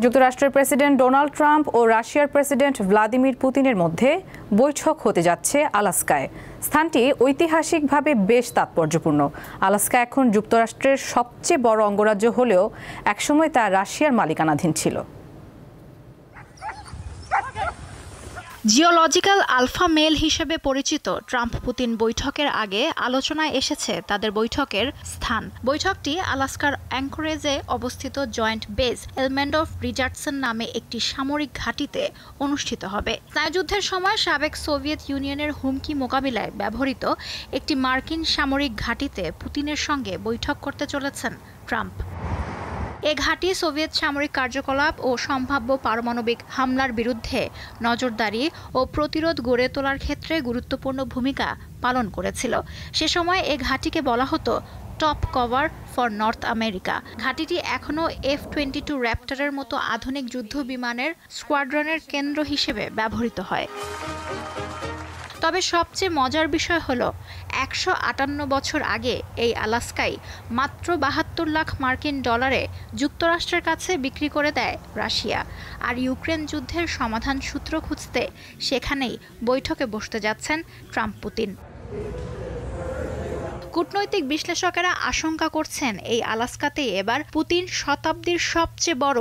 যুক্তরাষ্ট্রের president Donald Trump ও রাশিয়ার president Vladimir পুতিনের মধ্যে বৈঠক হতে যাচ্ছে আলাস্কায়। স্থানটি ঐতিহাসিকভাবে বেশ তাৎপর্যপূর্ণ। আলাস্কা এখন যুক্তরাষ্ট্রের সবচেয়ে বড় অঙ্গরাজ্য হলেও একসময় তা রাশিয়ার মালিকানাধীন ছিল। জিওলজিক্যাল আলফা মেল হিসেবে পরিচিত ট্রাম্প পুতিন বৈঠকের আগে আলোচনায় এসেছে তাদের বৈঠকের স্থান। বৈঠকটি আলাস্কার অ্যাঙ্করেজে অবস্থিত জয়েন্ট বেস এলমেন্ডফ রিচার্ডসন নামে একটি সামরিক ঘাঁটিতে অনুষ্ঠিত হবে। স্নায়ুযুদ্ধের সময় সাবেক সোভিয়েত ইউনিয়নের হুমকি মোকাবিলায় ব্যবহৃত একটি মার্কিন সামরিক ঘাঁটিতে পুতিনের সঙ্গে বৈঠক করতে চলেছেন ট্রাম্প। এ ঘাঁটি সোভিয়েত সামরিক কার্যকলাপ ও সম্ভাব্য পারমাণবিক হামলার বিরুদ্ধে নজরদারি ও প্রতিরোধ গড়ে তোলার ক্ষেত্রে গুরুত্বপূর্ণ ভূমিকা পালন করেছিল। সে সময় এ ঘাঁটিকে বলা হতো top cover for North America. ঘাঁটিটি এখনও F-22 র্যাপ্টরের মতো আধুনিক যুদ্ধ বিমানের স্কোয়াড্রনের কেন্দ্র হিসেবে ব্যবহৃত হয়। তবে সবচেয়ে মজার বিষয় হলো 158 বছর আগে এই আলাস্কাই মাত্র 72 লাখ মার্কিন ডলারে যুক্তরাষ্ট্রের কাছে বিক্রি করে দেয় রাশিয়া। আর ইউক্রেন যুদ্ধের সমাধান সূত্র খুঁজতে সেখানেই বৈঠকে বসতে যাচ্ছেন ট্রাম্প পুতিন। কূটনৈতিক বিশ্লেষকেরা আশঙ্কা করছেন এই আলাস্কাতেই এবার পুতিন শতাব্দীর সবচেয়ে বড়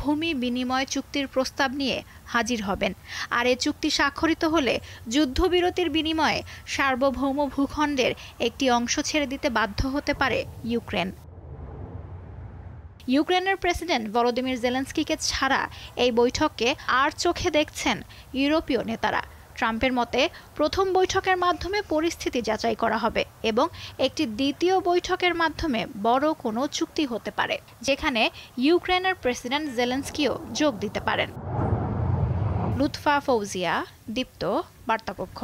ভূমি বিনিময় চুক্তির প্রস্তাব নিয়ে হাজির হবেন। আর এ চুক্তি স্বাক্ষরিত হলে যুদ্ধবিরতির বিনিময়ে সার্বভৌম ভূখণ্ডের একটি অংশ ছেড়ে দিতে বাধ্য হতে পারে ইউক্রেন। ইউক্রেনের প্রেসিডেন্ট ভলোদিমির জেলেনস্কিকে ছাড়া এই বৈঠককে আর চোখে দেখছেন ইউরোপীয় নেতারা। ট্রাম্পের মতে প্রথম বৈঠকের মাধ্যমে পরিস্থিতি যাচাই করা হবে এবং একটি দ্বিতীয় বৈঠকের মাধ্যমে বড় কোনো চুক্তি হতে পারে, যেখানে ইউক্রেনের প্রেসিডেন্ট জেলেনস্কিও যোগ দিতে পারেন। লুৎফা ফৌজিয়া, দীপ্ত, বার্তাকক্ষ।